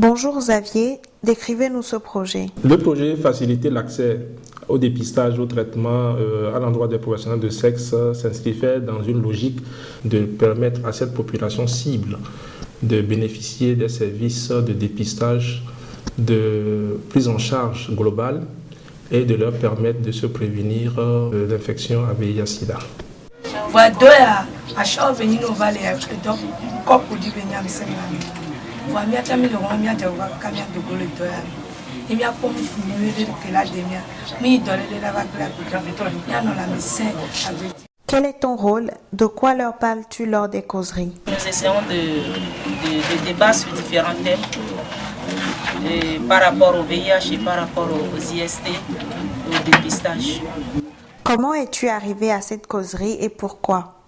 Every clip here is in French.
Bonjour Xavier, décrivez-nous ce projet. Le projet faciliter l'accès au dépistage, au traitement à l'endroit des professionnels de sexe s'inscrivait dans une logique de permettre à cette population cible de bénéficier des services de dépistage, de prise en charge globale et de leur permettre de se prévenir de l'infection à VIH-Sida. Quel est ton rôle? De quoi leur parles-tu lors des causeries? Nous essayons de débattre sur différents thèmes par rapport au VIH et par rapport aux IST, au dépistage. Comment es-tu arrivé à cette causerie et pourquoi?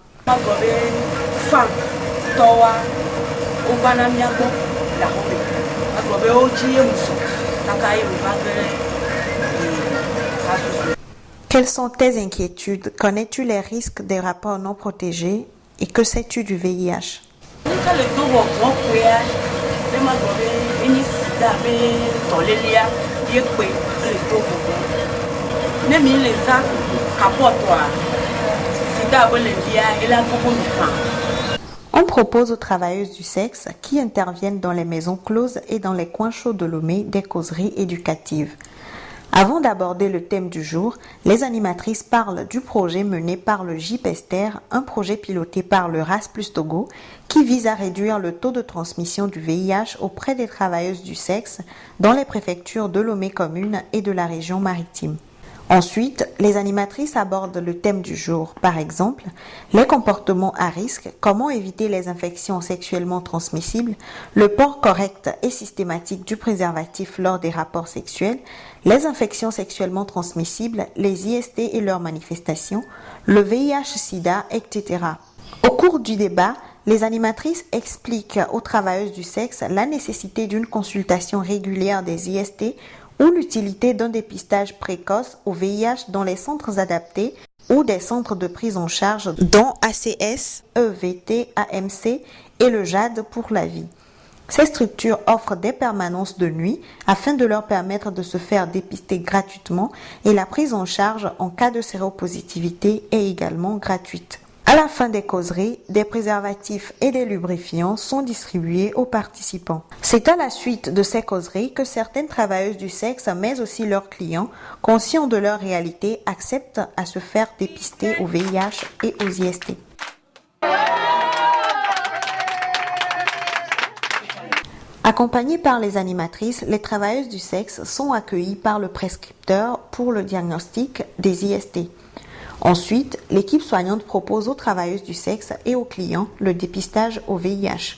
Quelles sont tes inquiétudes? Connais-tu les risques des rapports non protégés et que sais-tu du VIH? On propose aux travailleuses du sexe qui interviennent dans les maisons closes et dans les coins chauds de Lomé des causeries éducatives. Avant d'aborder le thème du jour, les animatrices parlent du projet mené par le JIPESTER, un projet piloté par le RAS plus Togo, qui vise à réduire le taux de transmission du VIH auprès des travailleuses du sexe dans les préfectures de Lomé commune et de la région maritime. Ensuite, les animatrices abordent le thème du jour, par exemple, les comportements à risque, comment éviter les infections sexuellement transmissibles, le port correct et systématique du préservatif lors des rapports sexuels, les infections sexuellement transmissibles, les IST et leurs manifestations, le VIH-Sida, etc. Au cours du débat, les animatrices expliquent aux travailleuses du sexe la nécessité d'une consultation régulière des IST ou l'utilité d'un dépistage précoce au VIH dans les centres adaptés ou des centres de prise en charge dont ACS, EVT, AMC et le JAD pour la vie. Ces structures offrent des permanences de nuit afin de leur permettre de se faire dépister gratuitement et la prise en charge en cas de séropositivité est également gratuite. À la fin des causeries, des préservatifs et des lubrifiants sont distribués aux participants. C'est à la suite de ces causeries que certaines travailleuses du sexe, mais aussi leurs clients, conscients de leur réalité, acceptent à se faire dépister au VIH et aux IST. Accompagnées par les animatrices, les travailleuses du sexe sont accueillies par le prescripteur pour le diagnostic des IST. Ensuite, l'équipe soignante propose aux travailleuses du sexe et aux clients le dépistage au VIH.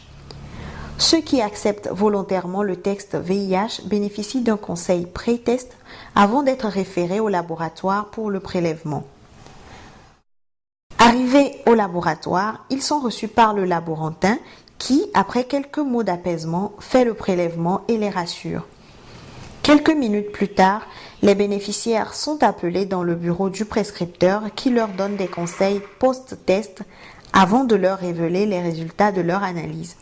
Ceux qui acceptent volontairement le test VIH bénéficient d'un conseil pré-test avant d'être référés au laboratoire pour le prélèvement. Arrivés au laboratoire, ils sont reçus par le laborantin qui, après quelques mots d'apaisement, fait le prélèvement et les rassure. Quelques minutes plus tard, les bénéficiaires sont appelés dans le bureau du prescripteur qui leur donne des conseils post-test avant de leur révéler les résultats de leur analyse.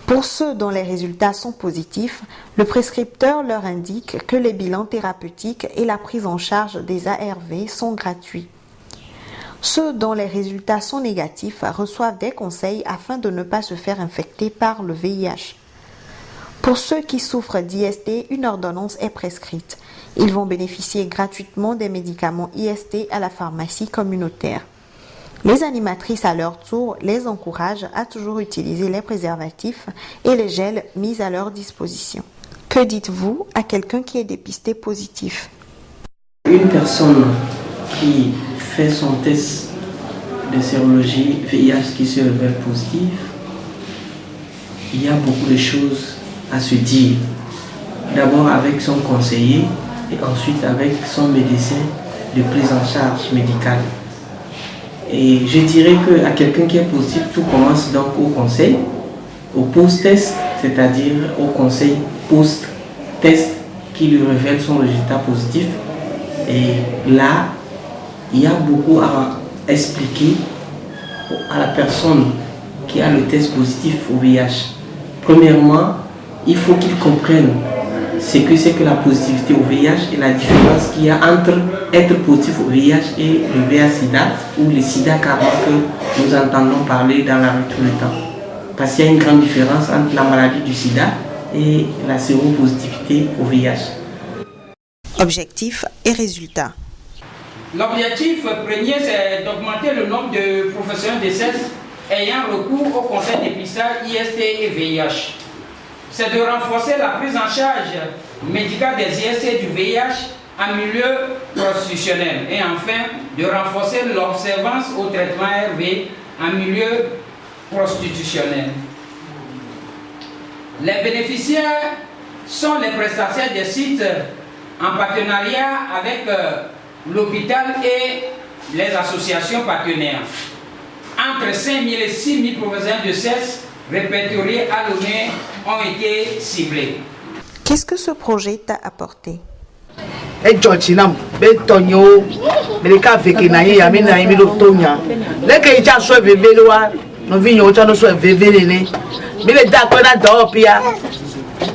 Pour ceux dont les résultats sont positifs, le prescripteur leur indique que les bilans thérapeutiques et la prise en charge des ARV sont gratuits. Ceux dont les résultats sont négatifs reçoivent des conseils afin de ne pas se faire infecter par le VIH. Pour ceux qui souffrent d'IST, une ordonnance est prescrite. Ils vont bénéficier gratuitement des médicaments IST à la pharmacie communautaire. Les animatrices, à leur tour, les encouragent à toujours utiliser les préservatifs et les gels mis à leur disposition. Que dites-vous à quelqu'un qui est dépisté positif? Une personne qui fait son test de sérologie VIH qui se révèle positif, il y a beaucoup de choses à se dire. D'abord avec son conseiller et ensuite avec son médecin de prise en charge médicale. Et je dirais qu'à quelqu'un qui est positif, tout commence donc au conseil, au post-test, c'est-à-dire au conseil post-test qui lui révèle son résultat positif. Et là, il y a beaucoup à expliquer à la personne qui a le test positif au VIH. Premièrement, il faut qu'ils comprennent ce que c'est que la positivité au VIH et la différence qu'il y a entre être positif au VIH et le VIH-Sida ou le Sida carrément que nous entendons parler dans la rue tout le temps. Parce qu'il y a une grande différence entre la maladie du Sida et la séropositivité au VIH. Objectifs et résultats. L'objectif premier, c'est d'augmenter le nombre de professionnels de sexe ayant recours au conseil de dépistage IST et VIH. C'est de renforcer la prise en charge médicale des IST et du VIH en milieu prostitutionnel. Et enfin, de renforcer l'observance au traitement RV en milieu prostitutionnel. Les bénéficiaires sont les prestataires des sites en partenariat avec l'hôpital et les associations partenaires. Entre 5 000 et 6 000 professionnels de sexe répertoriés à Lomé ont été ciblés. Qu'est-ce que ce projet t'a apporté?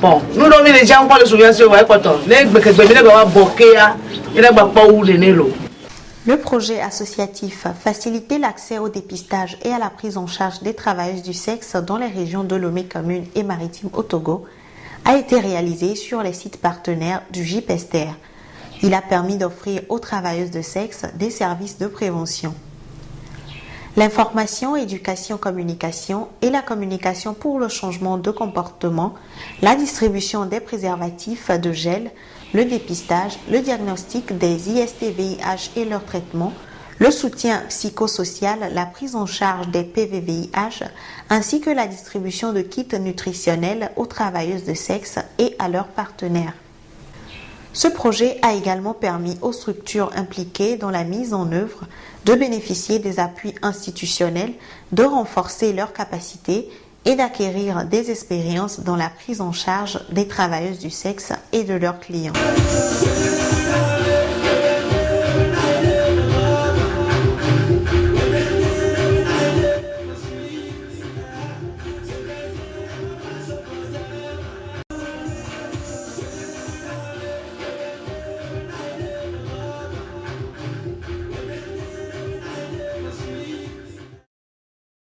Bon, nous avons les gens qui sont Le projet associatif Faciliter l'accès au dépistage et à la prise en charge des travailleuses du sexe dans les régions de Lomé commune et maritime au Togo a été réalisé sur les sites partenaires du JPSTER. Il a permis d'offrir aux travailleuses de sexe des services de prévention. L'information, éducation, communication et la communication pour le changement de comportement, la distribution des préservatifs de gel, le dépistage, le diagnostic des IST-VIH et leur traitement, le soutien psychosocial, la prise en charge des PV-VIH, ainsi que la distribution de kits nutritionnels aux travailleuses de sexe et à leurs partenaires. Ce projet a également permis aux structures impliquées dans la mise en œuvre de bénéficier des appuis institutionnels, de renforcer leurs capacités et d'acquérir des expériences dans la prise en charge des travailleuses du sexe et de leurs clients.